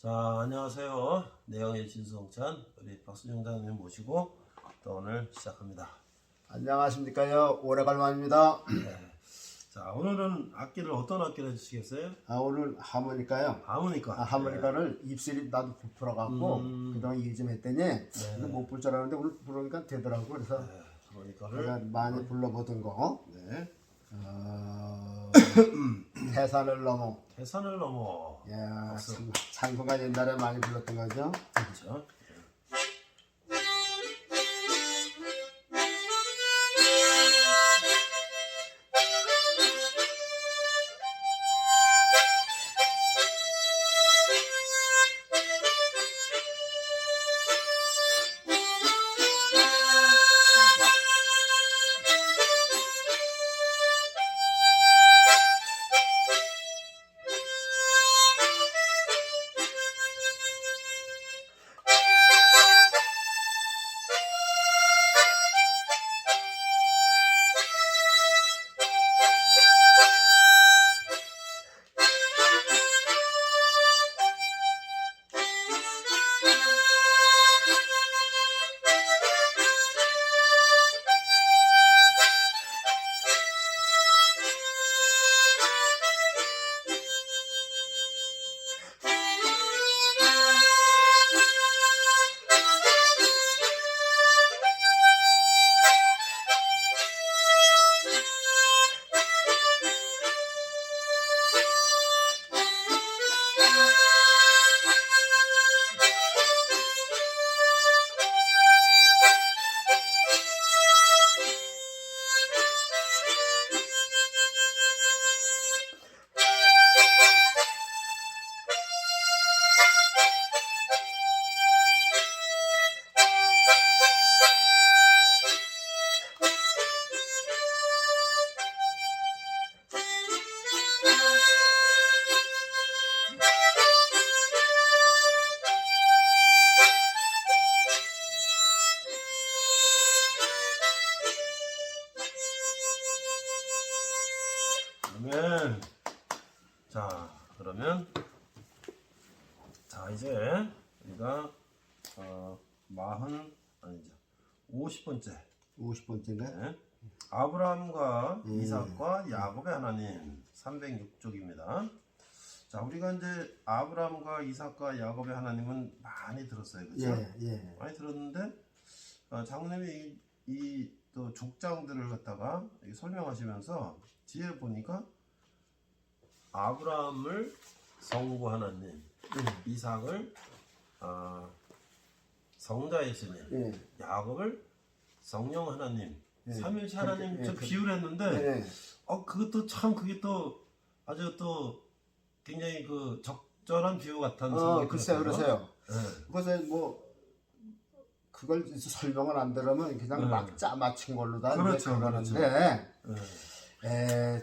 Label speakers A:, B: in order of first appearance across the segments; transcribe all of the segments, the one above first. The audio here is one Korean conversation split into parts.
A: 자, 안녕하세요. 내영의 진수성찬 우리 박순영 장님 모시고 또 오늘 시작합니다.
B: 안녕하십니까요. 오래간만입니다.
A: 네. 자, 오늘은 악기를 어떤 악기를 해주시겠어요?
B: 오늘 하모니카요.
A: 하모니카.
B: 하모니카를 입술이 나도 부풀어갖고 그동안 일 좀 했더니 이거 못 불 줄 알았는데 오늘 부르니까 되더라고. 그래서
A: 네, 하모니카를
B: 제가 많이 불러보던 거
A: 네.
B: 태산을 넘어.
A: 태산을 넘어.
B: 야, 창구가 옛날에 많이 불렀던 거죠.
A: 그렇죠. 그러면 자 이제 우리가 50번째
B: 50번째인데.
A: 아브라함과 이삭과 야곱의 하나님 306쪽입니다. 자, 우리가 이제 아브라함과 이삭과 야곱의 하나님은 많이 들었어요, 그렇죠?
B: 예.
A: 많이 들었는데 장로님이 이 또 족장들을 갖다가 설명하시면서 뒤에 보니까 아브라함을 성부 하나님, 이삭을 성자의 스님, 야곱을 성령 하나님, 삼일체 하나님 좀 비유를 했는데 그것도 참 그게 또 아주 또 굉장히 그 적절한 비유 같은 생각이
B: 글쎄요, 그러세요.
A: 네.
B: 그래서 뭐 그걸 설명을 안 들으면 그냥 막 짜맞춘 걸로 다
A: 그렇죠,
B: 그러는데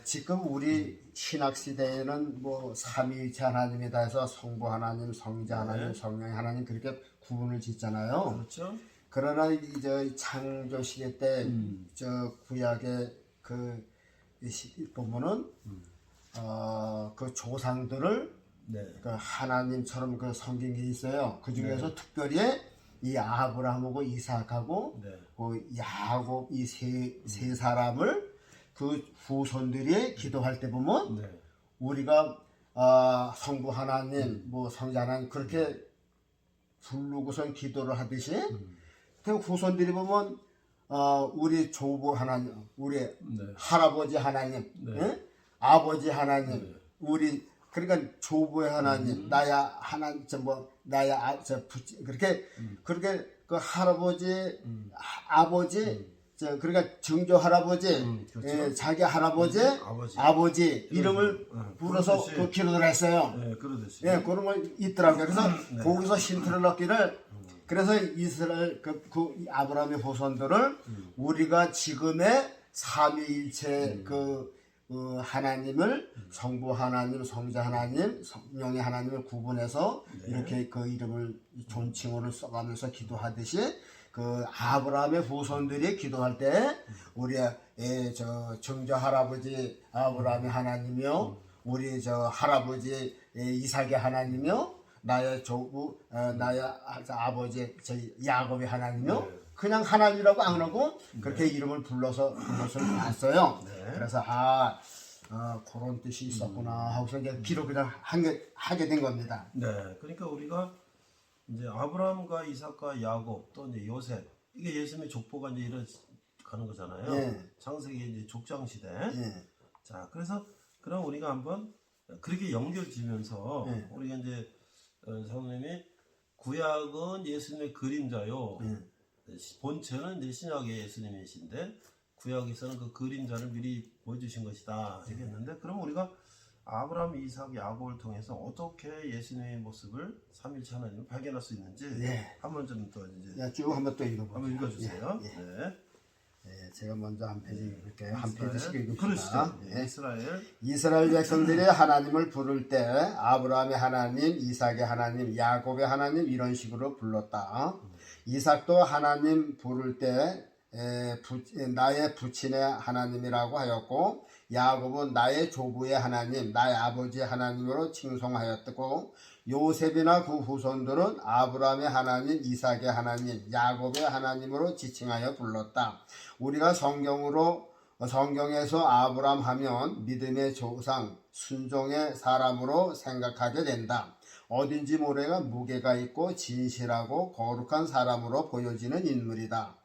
B: 지금 우리 신학 시대에는 뭐 삼위일체 하나님이다 해서 성부 하나님, 성자 하나님, 성령 하나님 그렇게 구분을 짓잖아요.
A: 그렇죠.
B: 그러나 이제 창조 시대 때 저 구약의 그 보면은 그 조상들을 그 하나님처럼 그 섬긴 게 있어요. 그 중에서 특별히 이 아브라함하고 이삭하고 그 야곱 이 세 사람을 그 후손들이 기도할 때 보면 우리가 성부 하나님, 뭐 성자 하나님 그렇게 부르고선 기도를 하듯이 그 후손들이 보면 우리 조부 하나님, 우리 할아버지 하나님, 아버지 하나님, 우리 그러니까 조부의 하나님, 나야 하나님, 나야 그렇게 그 할아버지, 아버지, 그러니까 증조 할아버지,
A: 그렇죠.
B: 자기 할아버지, 아버지 이름을 불어서 그 기도를 했어요.
A: 그러듯이.
B: 그런 거 있더라고요. 그래서 거기서 힌트를 얻기를 그래서 이스라엘 그 아브라함의 후손들을 우리가 지금의 삼위일체 그 하나님을 성부 하나님, 성자 하나님, 성령의 하나님을 구분해서 이렇게 그 이름을 존칭어를 써가면서 기도하듯이 그 아브라함의 후손들이 기도할 때 우리의 저 정조 할아버지 아브라함의 하나님이요, 우리 저 할아버지 이삭의 하나님이요, 나의 조부, 나의 아버지 저희 야곱의 하나님요.
A: 네.
B: 그냥 하나님이라고 안 하고 그렇게 이름을 불러서 봤어요.
A: 네.
B: 그래서 그런 뜻이 있었구나 하고서 이제 기록을 하게 된 겁니다.
A: 네, 그러니까 우리가 이제 아브라함과 이삭과 야곱 또 이제 요셉 이게 예수님의 족보가 이제 이어가는 거잖아요.
B: 예.
A: 창세기 이제 족장 시대.
B: 예.
A: 자, 그래서 그럼 우리가 한번 그렇게 연결지면서
B: 예.
A: 우리가 이제 사모님이 구약은 예수님의 그림자요. 본체는 이제 신약의 예수님이신데 구약에서는 그 그림자를 미리 보여주신 것이다 얘기했는데 그럼 우리가 아브라함, 이삭, 야곱을 통해서 어떻게 예수님의 모습을 삼일체 하나님을 발견할 수 있는지
B: 예.
A: 한번 좀 또 이제
B: 쭉 한번 또 읽어보죠.
A: 한번 읽어주세요.
B: 예.
A: 네.
B: 예, 제가 먼저 한 페이지 읽을게요. 한
A: 이스라엘.
B: 페이지씩 읽읍시다.
A: 그러시죠.
B: 예.
A: 이스라엘.
B: 이스라엘 백성들이 하나님을 부를 때 아브라함의 하나님, 이삭의 하나님, 야곱의 하나님 이런 식으로 불렀다. 이삭도 하나님 부를 때 나의 부친의 하나님이라고 하였고 야곱은 나의 조부의 하나님, 나의 아버지의 하나님으로 칭송하였고 요셉이나 그 후손들은 아브라함의 하나님, 이삭의 하나님, 야곱의 하나님으로 지칭하여 불렀다. 우리가 성경에서 아브라함 하면 믿음의 조상, 순종의 사람으로 생각하게 된다. 어딘지 모래가 무게가 있고 진실하고 거룩한 사람으로 보여지는 인물이다.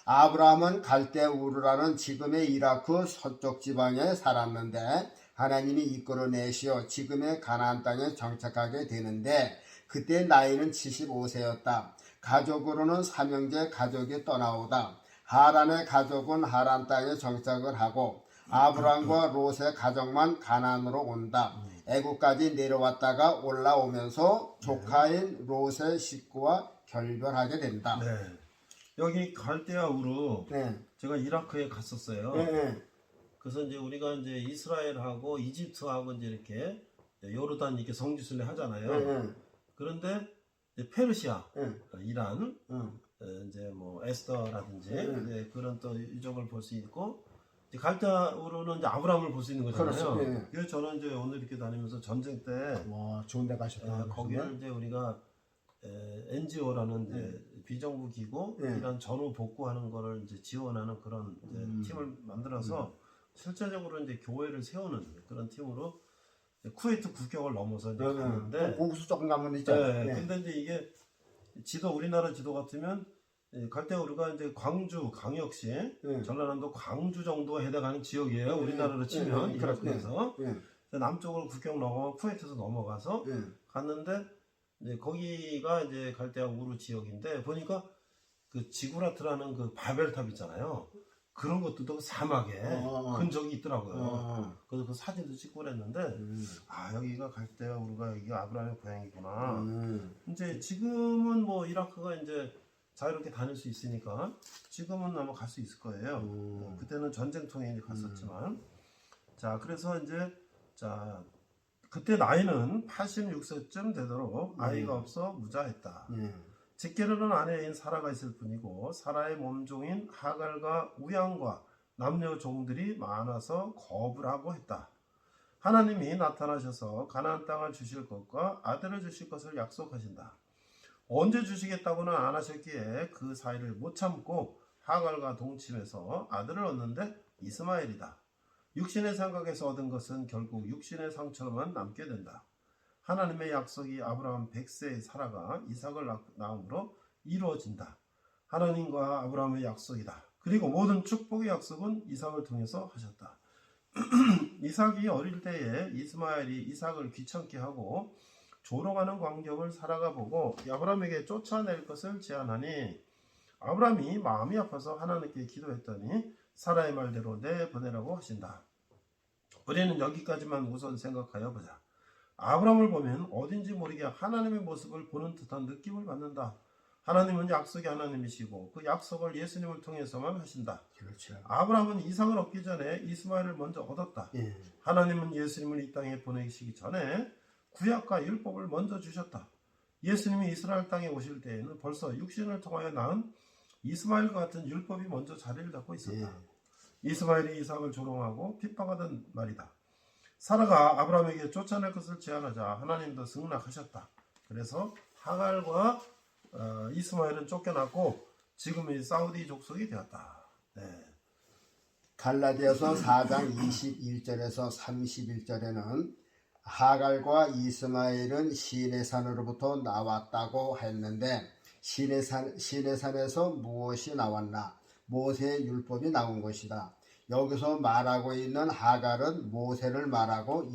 B: 아브라함은 갈대 우르라는 지금의 이라크 서쪽 지방에 살았는데 하나님이 이끌어내시어 지금의 가나안 땅에 정착하게 되는데 그때 나이는 75세였다. 가족으로는 삼형제 가족이 떠나오다. 하란의 가족은 하란 땅에 정착을 하고 아브라함과 롯의 가족만 가나안으로 온다. 애국까지 내려왔다가 올라오면서 조카인 롯의 식구와 결별하게 된다.
A: 네. 여기 갈대아 우르
B: 네.
A: 제가 이라크에 갔었어요.
B: 네.
A: 그래서 이제 우리가 이제 이스라엘하고 이집트하고 이제 이렇게 요르단 이렇게 성지순례 하잖아요. 그런데 이제 페르시아, 이란, 이제 뭐 에스더라든지 이제 그런 또 이쪽을 볼 수 있고 이제 갈대아우르는 이제 아브라함을 볼 수 있는 거잖아요.
B: 그렇죠.
A: 그래서 저는 이제 오늘 이렇게 다니면서 전쟁 때
B: 와, 좋은 데 가셨다.
A: 거기를 이제 우리가 NGO라는 이제 비정부 기구 이런 전후 복구하는 거를 이제 지원하는 그런 이제 팀을 만들어서 실제적으로 이제 교회를 세우는 그런 팀으로 쿠웨이트 국경을 넘어서 이제 갔는데
B: 거기서 조금 가면 있죠.
A: 근데 이제 이게 우리나라 지도 같으면 갈대우르가 이제 광주 광역시 전라남도 광주 정도가 해당하는 지역이에요. 우리나라로 치면 이라크에서 남쪽으로 국경 넘어 쿠웨이트에서 넘어가서 갔는데 이제 거기가 이제 갈대우르 지역인데 보니까 그 지구라트라는 그 바벨탑 있잖아요. 그런 것들도 사막에 흔적이 있더라고요. 그래서 그 사진도 찍고 그랬는데 여기가 갈대우르가 여기가 아브라함의 고향이구나. 이제 지금은 뭐 이라크가 이제 자유롭게 다닐 수 있으니까 지금은 아마 갈 수 있을 거예요. 그때는 전쟁통에 이제 갔었지만 자 그래서 이제 그때 나이는 86세쯤 되도록 아이가 없어 무자했다. 직계르는 아내인 사라가 있을 뿐이고 사라의 몸종인 하갈과 우양과 남녀 종들이 많아서 거부를 하고 했다. 하나님이 나타나셔서 가나안 땅을 주실 것과 아들을 주실 것을 약속하신다. 언제 주시겠다고는 안 하셨기에 그 사이를 못 참고 하갈과 동침해서 아들을 얻는데 이스마엘이다. 육신의 생각에서 얻은 것은 결국 육신의 상처로만 남게 된다. 하나님의 약속이 아브라함 100세의 사라가 이삭을 낳음으로 이루어진다. 하나님과 아브라함의 약속이다. 그리고 모든 축복의 약속은 이삭을 통해서 하셨다. 이삭이 어릴 때에 이스마엘이 이삭을 귀찮게 하고 조롱하는 광경을 사라가 보고 아브라함에게 쫓아낼 것을 제안하니 아브라함이 마음이 아파서 하나님께 기도했더니 사라의 말대로 내보내라고 하신다. 우리는 여기까지만 우선 생각하여 보자. 아브라함을 보면 어딘지 모르게 하나님의 모습을 보는 듯한 느낌을 받는다. 하나님은 약속의 하나님이시고 그 약속을 예수님을 통해서만 하신다.
B: 그렇죠.
A: 아브라함은 이삭을 얻기 전에 이스마엘을 먼저 얻었다. 하나님은 예수님을 이 땅에 보내시기 전에 구약과 율법을 먼저 주셨다. 예수님이 이스라엘 땅에 오실 때에는 벌써 육신을 통하여 낳은 이스마엘과 같은 율법이 먼저 자리를 잡고 있었다. 이스마엘이 이삭을 조롱하고 핍박하던 말이다. 사라가 아브라함에게 쫓아낼 것을 제안하자 하나님도 승낙하셨다. 그래서 하갈과 이스마엘은 쫓겨났고 지금의 사우디 족속이 되었다. 네.
B: 갈라디아서 4장 21절에서 31절에는 하갈과 이스마엘은 시내산으로부터 나왔다고 했는데 시내산에서 무엇이 나왔나? 모세의 율법이 나온 것이다. 여기서 말하고 있는 하갈은 모세를 말하고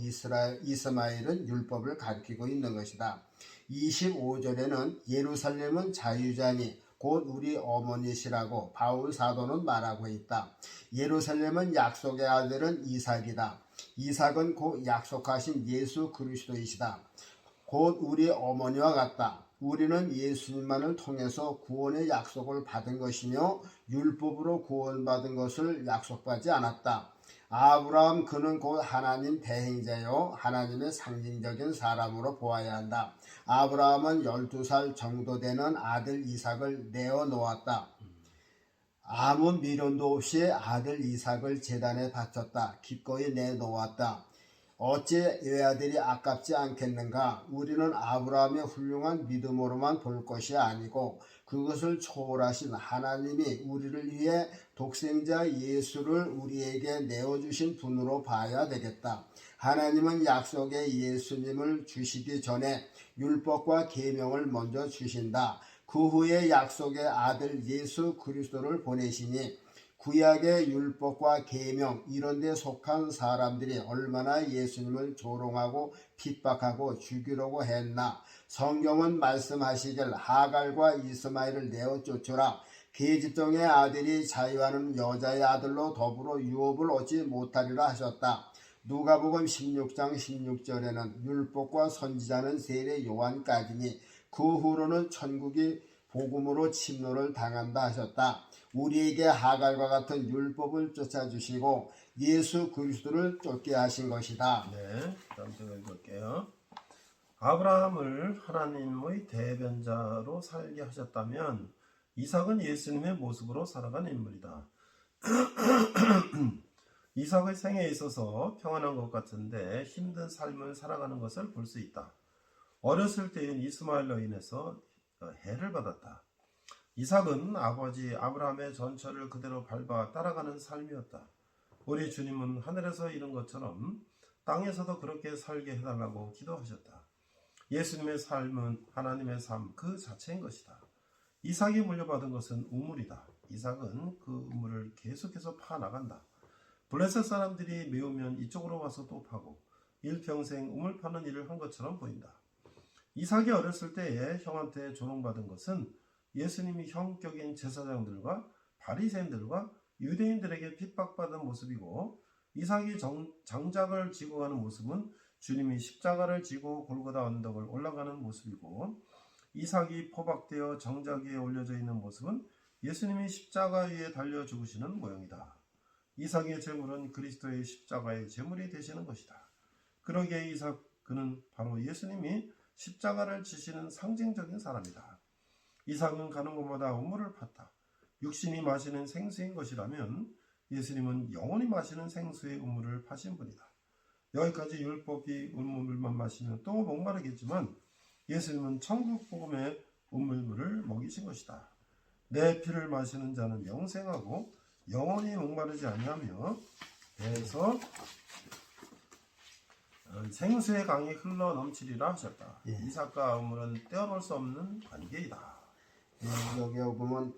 B: 이스마엘은 율법을 가리키고 있는 것이다. 25절에는 예루살렘은 자유자니 곧 우리 어머니시라고 바울 사도는 말하고 있다. 예루살렘은 약속의 아들은 이삭이다. 이삭은 곧 약속하신 예수 그리스도이시다. 곧 우리 어머니와 같다. 우리는 예수님만을 통해서 구원의 약속을 받은 것이며 율법으로 구원받은 것을 약속받지 않았다. 아브라함 그는 곧 하나님 대행자요 하나님의 상징적인 사람으로 보아야 한다. 아브라함은 12살 정도 되는 아들 이삭을 내어 놓았다. 아무 미련도 없이 아들 이삭을 제단에 바쳤다. 기꺼이 내놓았다. 어찌 외아들이 아깝지 않겠는가? 우리는 아브라함의 훌륭한 믿음으로만 볼 것이 아니고 그것을 초월하신 하나님이 우리를 위해 독생자 예수를 우리에게 내어주신 분으로 봐야 되겠다. 하나님은 약속의 예수님을 주시기 전에 율법과 계명을 먼저 주신다. 그 후에 약속의 아들 예수 그리스도를 보내시니 구약의 율법과 계명 이런 데 속한 사람들이 얼마나 예수님을 조롱하고 핍박하고 죽이려고 했나. 성경은 말씀하시길 하갈과 이스마엘을 내어 쫓으라. 계집종의 아들이 자유하는 여자의 아들로 더불어 유업을 얻지 못하리라 하셨다. 누가복음 16장 16절에는 율법과 선지자는 세례 요한까지니 그 후로는 천국이 복음으로 침노를 당한다 하셨다. 우리에게 하갈과 같은 율법을 쫓아주시고 예수 그리스도를 쫓게 하신 것이다.
A: 네, 다음 제가 읽을게요. 아브라함을 하나님의 대변자로 살게 하셨다면 이삭은 예수님의 모습으로 살아간 인물이다. 이삭의 생애에 있어서 평안한 것 같은데 힘든 삶을 살아가는 것을 볼 수 있다. 어렸을 때인 이스마엘로 인해서 해를 받았다. 이삭은 아버지 아브라함의 전철을 그대로 밟아 따라가는 삶이었다. 우리 주님은 하늘에서 이룬 것처럼 땅에서도 그렇게 살게 해달라고 기도하셨다. 예수님의 삶은 하나님의 삶 그 자체인 것이다. 이삭이 물려받은 것은 우물이다. 이삭은 그 우물을 계속해서 파나간다. 블레셋 사람들이 메우면 이쪽으로 와서 또 파고 일평생 우물 파는 일을 한 것처럼 보인다. 이삭이 어렸을 때에 형한테 조롱받은 것은 예수님이 형격인 제사장들과 바리새인들과 유대인들에게 핍박받은 모습이고 이삭이 장작을 지고 가는 모습은 주님이 십자가를 지고 골고다 언덕을 올라가는 모습이고 이삭이 포박되어 정작 위에 올려져 있는 모습은 예수님이 십자가 위에 달려 죽으시는 모형이다. 이삭의 제물은 그리스도의 십자가의 제물이 되시는 것이다. 그러기에 이삭 그는 바로 예수님이 십자가를 지시는 상징적인 사람이다. 이삭은 가는 곳마다 우물을 팠다. 육신이 마시는 생수인 것이라면 예수님은 영원히 마시는 생수의 우물을 파신 분이다. 여기까지 율법이 우물만 마시면 또 목마르겠지만 예수님은 천국 복음의 우물물을 먹이신 것이다. 내 피를 마시는 자는 영생하고 영원히 목마르지 아니하며 배에서 생수의 강이 흘러 넘치리라 하셨다.
B: 예.
A: 이삭과 우물은 떼어놓을 수 없는 관계이다.
B: 여기 보면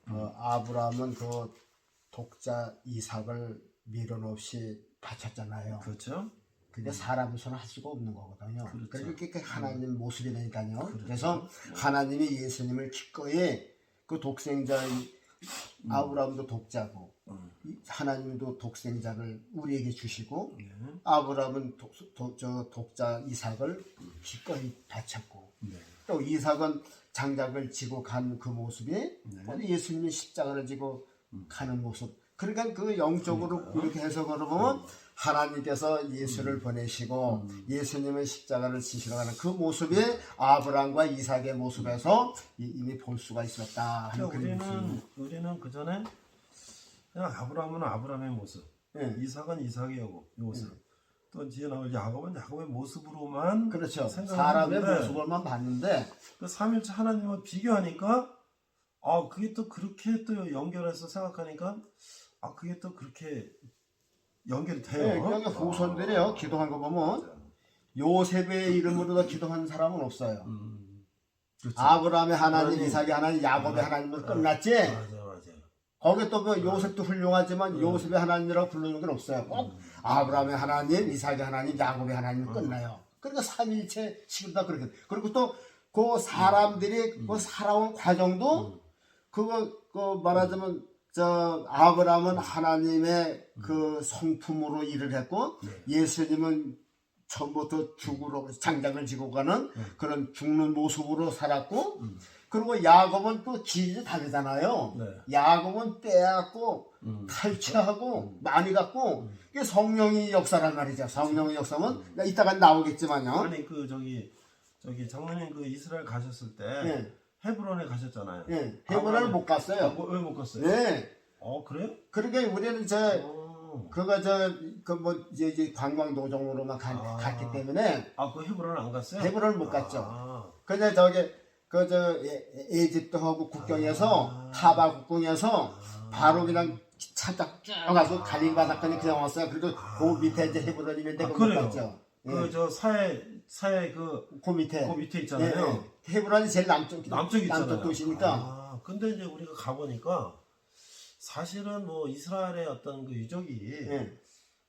B: 아브라함은 그 독자 이삭을 미련 없이 바쳤잖아요.
A: 그렇죠.
B: 근데 사람으로서는 할 수가 없는 거거든요.
A: 그렇죠.
B: 그러니까 하나님 모습이 되니까요.
A: 그렇죠.
B: 그래서 하나님이 예수님을 기꺼이 그 독생자 아브라함도 독자고 하나님도 독생자를 우리에게 주시고 아브라함은 독자 이삭을 기꺼이 바쳤고 또 이삭은 장작을 지고 간 그 모습이 예수님이 십자가를 지고 가는 모습. 그러니까 그 영적으로 이렇게 해석을 보면 하나님께서 예수를 보내시고 예수님의 십자가를 지시러 가는 그 모습이 아브라함과 이삭의 모습에서 이미 볼 수가 있었다 하는 그런 모습.
A: 우리는 그 전에 그냥 아브라함은 아브라함의 모습, 이삭은 이삭의 모습, 또 뒤에 나올 야곱은 야곱의 모습으로만
B: 그렇죠.
A: 생각을
B: 사람의
A: 했는데
B: 모습을만 봤는데
A: 그 삼일체 하나님을 비교하니까 그게 또 그렇게 또 연결해서 생각하니까 그게 또 그렇게 연결이 돼요.
B: 여기 후손들이요 기도한 거 보면 요셉의 이름으로도 기도한 사람은 없어요.
A: 그렇죠.
B: 아브라함의 하나님,
A: 하나님.
B: 이삭의 하나님, 야곱의 하나님으로 끝났지.
A: 맞아.
B: 거기 또 그 요셉도 훌륭하지만 요셉의 하나님이라고 부르는 건 없어요. 꼭 아브라함의 하나님, 이삭의 하나님, 야곱의 하나님 끝나요. 그러니까 삼일체 시기다 그렇게. 그리고 또 그 사람들이 그 살아온 과정도 그거 그 말하자면 저 아브라함은 하나님의 그 성품으로 일을 했고 예수님은 처음부터 죽으러 장작을 지고 가는 그런 죽는 모습으로 살았고 그리고 야곱은 또 기질이 다르잖아요.
A: 네.
B: 야곱은 빼앗고 탈취하고 많이 갖고 이게 성령의 역사란 말이죠. 성령의 역사는 이따가 나오겠지만요.
A: 아니 그 저기 장로님 그 이스라엘 가셨을 때
B: 예.
A: 헤브론에 가셨잖아요.
B: 예. 헤브론을 못 갔어요.
A: 왜 못 갔어요?
B: 네.
A: 그래요?
B: 그러니까 우리는 그거 이제 관광 도정으로만 갔기 때문에
A: 그 헤브론을 안 갔어요?
B: 헤브론을 못 갔죠. 근데 에집트하고 국경에서 하바 국경에서 바로 그냥 차딱 쭉 가서 갈릴 바닷가에 그냥 왔어요. 그리고 그 밑에 이제 헤브론이 있는데 그거 못 갔죠.
A: 그 저 사해 그 밑에 있잖아요.
B: 헤브론이 제일 남쪽
A: 있잖아요.
B: 도시니까.
A: 근데 이제 우리가 가보니까 사실은 뭐 이스라엘의 어떤 그 유적이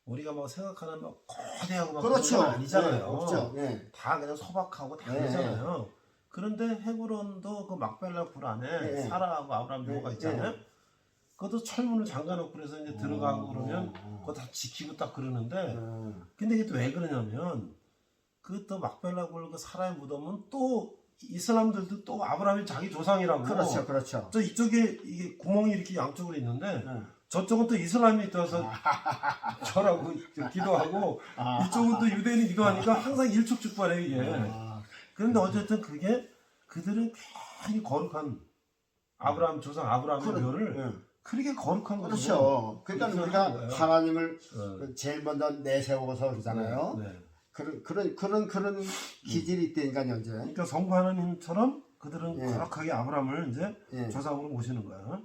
A: 우리가 막 생각하는 막 거대하고 막
B: 그렇죠.
A: 그런 건 아니잖아요.
B: 없죠.
A: 다 그냥 소박하고 다 그러잖아요. 그런데 헤브론도 그 막벨라 굴 안에 사라하고 아브라함 묘가 있잖아요. 그것도 철문을 잠가놓고 그래서 이제 들어가고 그러면 그거 다 지키고 딱 그러는데 근데 이게 또 왜 그러냐면 그 또 막벨라 굴 그 사라의 무덤은 또 이슬람들도 또 아브라함이 자기 조상이라고.
B: 그렇죠.
A: 저 이쪽에 이게 구멍이 이렇게 양쪽으로 있는데 저쪽은 또 이슬람이 떠서 절하고 기도하고 이쪽은 또 유대인이 기도하니까 항상 일촉즉발해요 이게. 그런데 어쨌든 그게 그들은 굉장히 거룩한 아브라함 조상 아브라함의 묘를 그렇게 거룩한 거죠.
B: 그렇죠. 그러니까 우리가 하나님을 제일 먼저 내세워서 그러잖아요. 그런 기질이 있다니까요, 이제.
A: 그러니까 성부 하나님처럼 그들은 거룩하게 아브라함을 이제 조상으로 모시는 거야.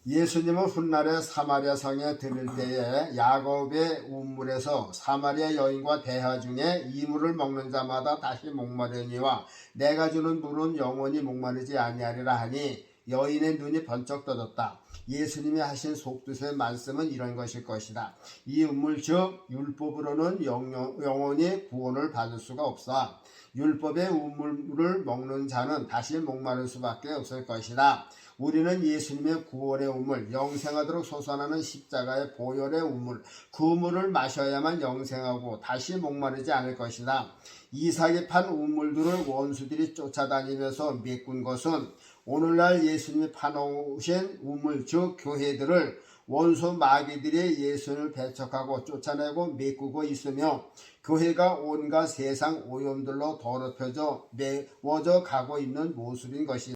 B: 예수님은 훗날에 사마리아 성에 들을 때에 야곱의 우물에서 사마리아 여인과 대화 중에 이 물을 먹는 자마다 다시 목마르니와 내가 주는 물은 영원히 목마르지 아니하리라 하니 여인의 눈이 번쩍 떠졌다. 예수님이 하신 속뜻의 말씀은 이런 것일 것이다. 이 우물 즉 율법으로는 영원히 구원을 받을 수가 없어. 율법의 우물을 먹는 자는 다시 목마를 수밖에 없을 것이다. 우리는 예수님의 구원의 우물, 영생하도록 솟아나는 십자가의 보혈의 우물, 그 물을 마셔야만 영생하고 다시 목마르지 않을 것이다. 이삭이 판 우물들을 원수들이 쫓아다니면서 메꾼 것은 오늘날 예수님이 파놓으신 우물, 즉 교회들을 원수 마귀들이 예수를 배척하고 쫓아내고 메꾸고 있으며 교회가 온갖 세상 오염들로 더럽혀져 메워져 가고 있는 모습인 것이다.